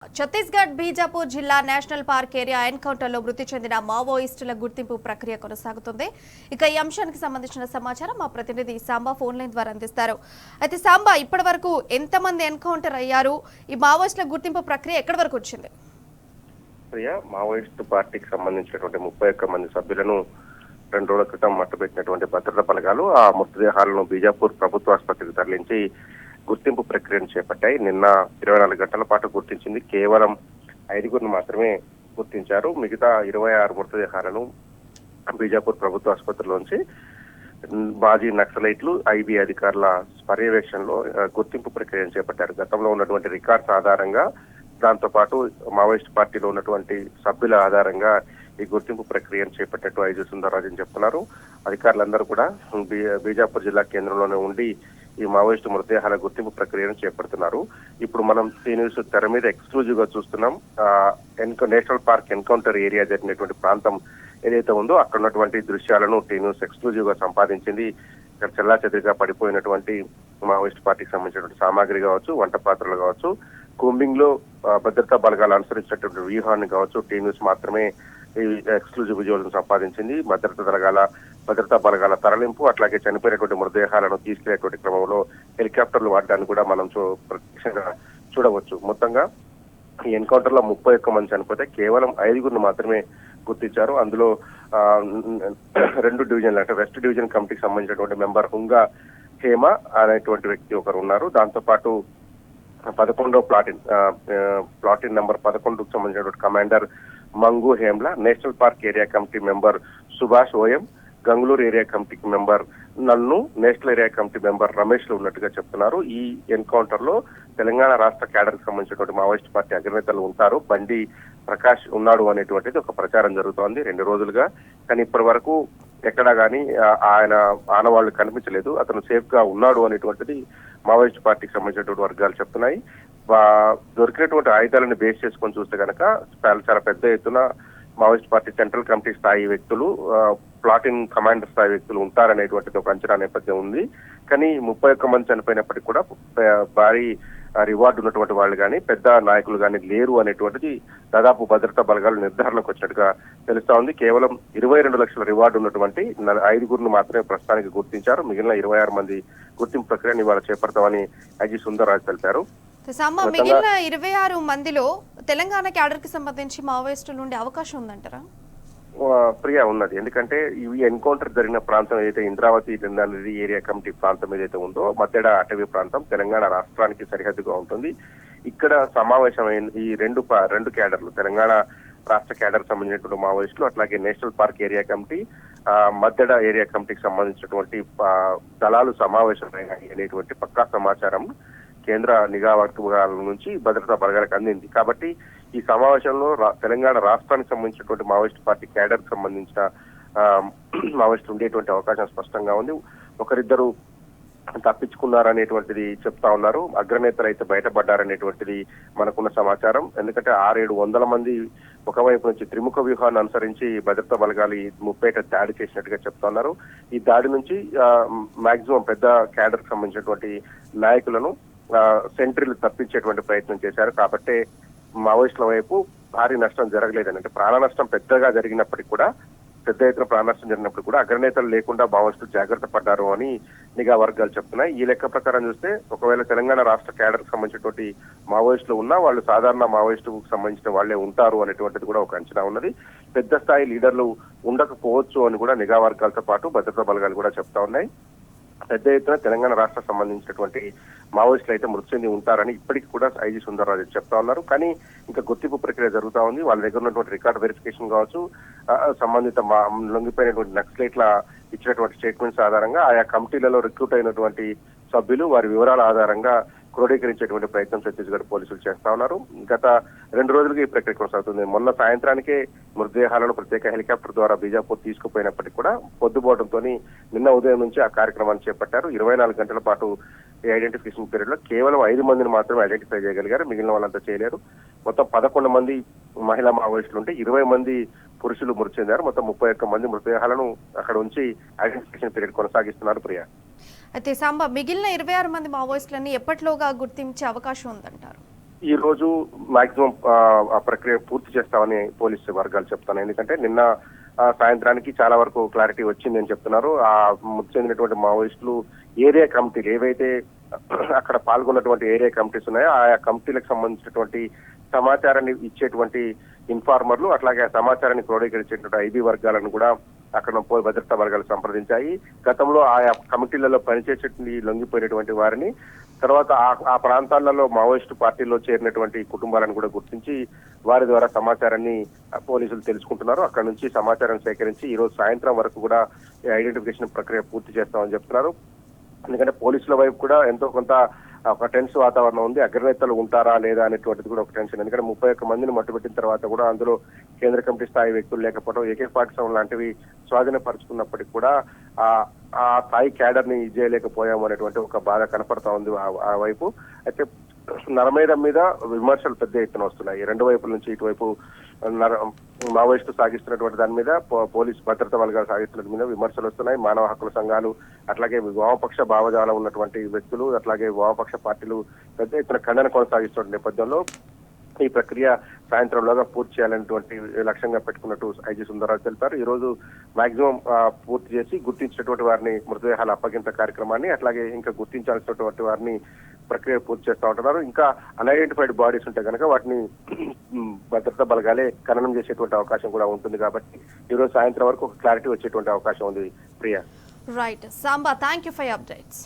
ఛత్తీస్గఢ్ బీజాపూర్ జిల్లా national park area ఎన్కౌంటర్లో మృతి చెందిన మావోయిస్టుల గుర్తింపు ప్రక్రియ కొనసాగుతుంది. ఇక ఈ అంశానికి సంబంధించిన సమాచారం మా ప్రతినిధి సాంబా ఫోన్ లైన్ ద్వారా అందిస్తారు. అయితే సాంబా, ఇప్పటి వరకు ఎంతమంది ఎన్కౌంటర్ అయ్యారు? ఈ మావోయిస్టుల గుర్తింపు ప్రక్రియ ఎక్కడి వరకు వచ్చింది? ప్రియా, మావోయిస్టు పార్టీకి సంబంధించినటువంటి 31 మంది సభ్యులను 2 రోజుల క్రితం మట్టుపెట్టినటువంటి భద్రతా బలగాలు ఆ మృతదేహాలను బీజాపూర్ ప్రభుత్వ ఆసుపత్రికి తరలించి గుర్తింపు ప్రక్రియను చేపట్టాయి. నిన్న 24 గంటల పాటు గుర్తించింది. కేవలం 5గురిని మాత్రమే గుర్తించారు. మిగతా 26 మృతదేహాలను బీజాపూర్ ప్రభుత్వ ఆసుపత్రిలోంచి మాజీ నక్సలైట్లు, ఐబీ అధికారుల పర్యవేక్షణలో గుర్తింపు ప్రక్రియను చేపట్టారు. గతంలో ఉన్నటువంటి రికార్డ్స్ ఆధారంగా, దాంతో పాటు మావోయిస్ట్ పార్టీలో ఉన్నటువంటి సభ్యుల ఆధారంగా ఈ గుర్తింపు ప్రక్రియను చేపట్టినట్టు ఐజీ సుందరరాజన్ చెప్తున్నారు. అధికారులందరూ కూడా బీజాపూర్ జిల్లా కేంద్రంలోనే ఉండి ఈ మావోయిస్టు మృతదేహాల గుర్తింపు ప్రక్రియను చేపడుతున్నారు. ఇప్పుడు మనం టీ న్యూస్ తెర మీద ఎక్స్క్లూజివ్ గా చూస్తున్నాం. నేషనల్ పార్క్ ఎన్కౌంటర్ ఏరియా జరిగినటువంటి ప్రాంతం ఏదైతే ఉందో అక్కడ ఉన్నటువంటి దృశ్యాలను టీ న్యూస్ ఎక్స్క్లూజివ్ గా సంపాదించింది. ఇక్కడ చెల్లా చెదిరిగా పడిపోయినటువంటి మావోయిస్ట్ పార్టీకి సంబంధించినటువంటి సామాగ్రి కావచ్చు, వంట పాత్రలు కావచ్చు, కూంబింగ్ లో భద్రతా బలగాలు అనుసరించినటువంటి వ్యూహాన్ని కావచ్చు, టీ న్యూస్ మాత్రమే ఈ ఎక్స్క్లూజివ్ విజువల్స్ సంపాదించింది. భద్రతా బలగాల తరలింపు, అట్లాగే చనిపోయినటువంటి మృతదేహాలను తీసుకెళ్లేటువంటి క్రమంలో హెలికాప్టర్లు వాడడాన్ని కూడా మనం ప్రత్యక్షంగా చూడవచ్చు. మొత్తంగా ఈ ఎన్కౌంటర్ లో 31 మంది చనిపోతే కేవలం 5గురిని మాత్రమే గుర్తించారు. అందులో 2 డివిజన్లు అంటే వెస్ట్ డివిజన్ కమిటీకి సంబంధించినటువంటి మెంబర్ హుంగా హేమ అనేటువంటి వ్యక్తి ఒకరు ఉన్నారు. దాంతో పాటు 11వ ప్లాటిన్ నంబర్ 11కు సంబంధించినటువంటి commander Mangu Hemla, national park area committee member Subhash Oyam, Gangaluru area కమిటీకి మెంబర్ నన్ను, national area committee member Ramesh లో ఉన్నట్టుగా చెప్తున్నారు. ఈ ఎన్కౌంటర్ లో తెలంగాణ రాష్ట్ర క్యాడర్ కి సంబంధించినటువంటి మావోయిస్ట్ పార్టీ అగ్రనేతలు ఉంటారు. బండి ప్రకాష్ ఉన్నాడు అనేటువంటిది ఒక ప్రచారం జరుగుతోంది 2 రోజులుగా. కానీ ఇప్పటి వరకు ఎక్కడా గానీ ఆయన ఆనవాళ్లు కనిపించలేదు. అతను సేఫ్ గా ఉన్నాడు అనేటువంటిది మావోయిస్ట్ పార్టీకి సంబంధించినటువంటి వర్గాలు చెప్తున్నాయి. దొరికినటువంటి ఆయుధాలను బేస్ చేసుకొని చూస్తే కనుక చాలా పెద్ద ఎత్తున మావోయిస్ట్ పార్టీ సెంట్రల్ కమిటీ స్థాయి వ్యక్తులు, ప్లాటిన్ కమాండర్ స్థాయి వ్యక్తులు ఉంటారనేటువంటిది ఒక అంచనా నేపథ్యం ఉంది. కానీ 31 మంది చనిపోయినప్పటికీ కూడా భారీ రివార్డు ఉన్నటువంటి వాళ్ళు కానీ, పెద్ద నాయకులు కానీ లేరు అనేటువంటిది దాదాపు భద్రతా బలగాలు నిర్ధారణకు వచ్చినట్టుగా తెలుస్తా ఉంది. కేవలం 22 లక్షల రివార్డు ఉన్నటువంటి 5గురిని మాత్రమే ప్రస్తుతానికి గుర్తించారు. మిగిలిన 26 మంది గుర్తింపు ప్రక్రియను ఇవాళ చేపడతామని ఐజీ సుందరరాజ్ తెలిపారు. మిగిలిన 26 మందిలో తెలంగాణ క్యాడర్ కి సంబంధించి మావోయిస్టులు ఉండే అవకాశం ఉందంటారా? ప్రియా, ఉన్నది. ఎందుకంటే ఈ ఎన్కౌంటర్ జరిగిన ప్రాంతం ఏదైతే ఇంద్రావతి నది ఏరియా కమిటీ ప్రాంతం ఏదైతే ఉందో, మధ్యడ అటవీ ప్రాంతం తెలంగాణ రాష్ట్రానికి సరిహద్దుగా ఉంటుంది. ఇక్కడ సమావేశమైన ఈ రెండు క్యాడర్లు, తెలంగాణ రాష్ట్ర క్యాడర్ సంబంధించినటువంటి మావోయిస్టులు, అట్లాగే national park area committee, Maddeda area కమిటీకి సంబంధించినటువంటి దళాలు సమావేశమైన అనేటువంటి పక్కా సమాచారం కేంద్ర నిఘా వర్గాల నుంచి భద్రతా బలగాలకు అందింది. కాబట్టి ఈ సమావేశంలో తెలంగాణ రాష్ట్రానికి సంబంధించినటువంటి మావోయిస్ట్ పార్టీ క్యాడర్ కి సంబంధించిన మావోయిస్టులు ఉండేటువంటి అవకాశం స్పష్టంగా ఉంది. ఒకరిద్దరు తప్పించుకున్నారనేటువంటిది చెప్తా ఉన్నారు. అగ్రనేతలు అయితే బయటపడ్డారనేటువంటిది మనకున్న సమాచారం. ఎందుకంటే 600-700 మంది ఒకవైపు నుంచి త్రిముఖ వ్యూహాన్ని అనుసరించి భద్రతా బలగాలు ఈ ముప్పేట దాడి చేసినట్టుగా చెప్తా ఉన్నారు. ఈ దాడి నుంచి మాక్సిమం పెద్ద క్యాడర్ కి సంబంధించినటువంటి నాయకులను సెంట్రీలు తప్పించేటువంటి ప్రయత్నం చేశారు. కాబట్టి మావోయిస్టుల వైపు భారీ నష్టం జరగలేదని, అంటే ప్రాణ నష్టం పెద్దగా జరిగినప్పటికీ కూడా, పెద్ద ఎత్తున ప్రాణ నష్టం జరిగినప్పుడు కూడా అగ్రనేతలు లేకుండా మావోయిస్టులు జాగ్రత్త పడ్డారు అని నిఘా వర్గాలు చెప్తున్నాయి. ఈ లెక్క ప్రకారం చూస్తే ఒకవేళ తెలంగాణ రాష్ట్ర క్యాడర్ కి సంబంధించినటువంటి మావోయిస్టులు ఉన్నా వాళ్ళు సాధారణ మావోయిస్టుకు సంబంధించిన వాళ్లే ఉంటారు అనేటువంటిది కూడా ఒక అంచనా ఉన్నది. పెద్ద స్థాయి లీడర్లు ఉండకపోవచ్చు అని కూడా నిఘా వర్గాలతో పాటు భద్రతా బలగాలు కూడా చెప్తా ఉన్నాయి. పెద్ద ఎత్తున తెలంగాణ రాష్ట్రం సంబంధించినటువంటి మావోయిస్టులు అయితే మృతి చెంది ఉంటారని ఇప్పటికీ కూడా ఐజీ సుందరరాజు చెప్తా ఉన్నారు. కానీ ఇంకా గుర్తింపు ప్రక్రియ జరుగుతా ఉంది. వాళ్ళ దగ్గర ఉన్నటువంటి రికార్డ్ వెరిఫికేషన్ కావచ్చు, సంబంధిత లొంగిపోయినటువంటి నక్సలైట్ల ఇచ్చినటువంటి స్టేట్మెంట్స్ ఆధారంగా ఆయా కమిటీలలో రిక్రూట్ అయినటువంటి సభ్యులు వారి వివరాల ఆధారంగా క్రోడీకరించేటువంటి ప్రయత్నం ఛత్తీస్గఢ్ పోలీసులు చేస్తా ఉన్నారు. గత 2 రోజులుగా ఈ ప్రక్రియ కొనసాగుతుంది. మొన్న సాయంత్రానికే మృతదేహాలను ప్రత్యేక హెలికాప్టర్ ద్వారా బీజాపూర్ తీసుకుపోయినప్పటికీ కూడా పొద్దుపోవడంతో నిన్న ఉదయం నుంచి ఆ కార్యక్రమాన్ని చేపట్టారు. 24 గంటల పాటు ఈ ఐడెంటిఫికేషన్ పీరియడ్ లో కేవలం 5 మందిని మాత్రమే ఐడెంటిఫై చేయగలిగారు. మిగిలిన వాళ్ళంతా చేయలేరు. మొత్తం 11 మంది మహిళా మావోయిస్టులు ఉంటే 20 మంది పురుషులు మృతి చెందారు. మొత్తం 31 మంది మృతదేహాలను అక్కడ ఉంచి ఐడెంటిఫికేషన్ పీరియడ్ కొనసాగిస్తున్నారు. ప్రియా, అయితే సాంబా, మిగిలిన 26 మంది మావోయిస్టులని ఎప్పటిలోగా గుర్తించే అవకాశం ఉందంటారు? ఈ రోజు మాక్సిమం ఆ ప్రక్రియ పూర్తి చేస్తామని పోలీసు వర్గాలు చెప్తున్నాయి. ఎందుకంటే నిన్న సాయంత్రానికి చాలా వరకు క్లారిటీ వచ్చిందని చెప్తున్నారు. ఆ మృతి చెందినటువంటి మావోయిస్టులు ఏరియా కమిటీలు ఏవైతే అక్కడ పాల్గొన్నటువంటి ఏరియా కమిటీస్ ఉన్నాయో ఆయా కమిటీలకు సంబంధించినటువంటి సమాచారాన్ని ఇచ్చేటువంటి ఇన్ఫార్మర్లు, అట్లాగే ఆ సమాచారాన్ని క్రోడీకరించేటువంటి ఐబీ వర్గాలను కూడా అక్కడ భద్రతా వర్గాలు సంప్రదించాయి. గతంలో ఆయా కమిటీలలో పనిచేసేటువంటి లొంగిపోయినటువంటి వారిని, తర్వాత ఆ ప్రాంతాలలో మావోయిస్టు పార్టీలో చేరినటువంటి కుటుంబాలను కూడా గుర్తించి వారి ద్వారా సమాచారాన్ని పోలీసులు తెలుసుకుంటున్నారు. అక్కడ నుంచి సమాచారం సేకరించి ఈ రోజు సాయంత్రం వరకు కూడా ఐడెంటిఫికేషన్ ప్రక్రియ పూర్తి చేస్తామని చెప్తున్నారు. ఎందుకంటే పోలీసుల వైపు కూడా ఎంతో కొంత ఒక టెన్స్ వాతావరణం ఉంది. అగ్రనేతలు ఉంటారా లేదా అనేటువంటిది కూడా ఒక టెన్షన్. ఎందుకంటే 31 మందిని మట్టుబెట్టిన తర్వాత కూడా అందులో కేంద్ర కమిటీ స్థాయి వ్యక్తులు లేకపోవడం, AK-47 లాంటివి స్వాధీనపరుచుకున్నప్పటికీ కూడా ఆ స్థాయి క్యాడర్ ని చేయలేకపోయాము అనేటువంటి ఒక బాధ కనపడతా ఉంది ఆ వైపు. అయితే నరమేధం మీద విమర్శలు పెద్ద ఎత్తున వస్తున్నాయి. రెండు వైపుల నుంచి ఇటువైపు మావోయిస్టు సాగిస్తున్నటువంటి దాని మీద, పోలీసు భద్రతా వర్గాలు సాగిస్తున్న మీద విమర్శలు వస్తున్నాయి. మానవ హక్కుల సంఘాలు, అట్లాగే వామపక్ష భావజాలం ఉన్నటువంటి వ్యక్తులు, అట్లాగే వామపక్ష పార్టీలు పెద్ద ఎత్తున ఖండన కొనసాగిస్తున్న నేపథ్యంలో ఈ ప్రక్రియ సాయంత్రంలోగా పూర్తి చేయాలనేటువంటి లక్ష్యంగా పెట్టుకున్నట్టు ఐజీ సుందరరాజు తెలిపారు. ఈ రోజు మాక్సిమం పూర్తి చేసి గుర్తించినటువంటి వారిని మృతదేహాల అప్పగింత కార్యక్రమాన్ని, అట్లాగే ఇంకా గుర్తించాల్సినటువంటి వారిని ప్రక్రియ పూర్తి చేస్తూ ఉంటున్నారు. ఇంకా అన్ఐడెంటిఫైడ్ బాడీస్ ఉంటే కనుక వాటిని భద్రతా బలగాలే ఖననం చేసేటువంటి అవకాశం కూడా ఉంటుంది. కాబట్టి ఈ రోజు సాయంత్రం వరకు ఒక క్లారిటీ వచ్చేటువంటి అవకాశం ఉంది. Priya. Right Samba, thank you for updates.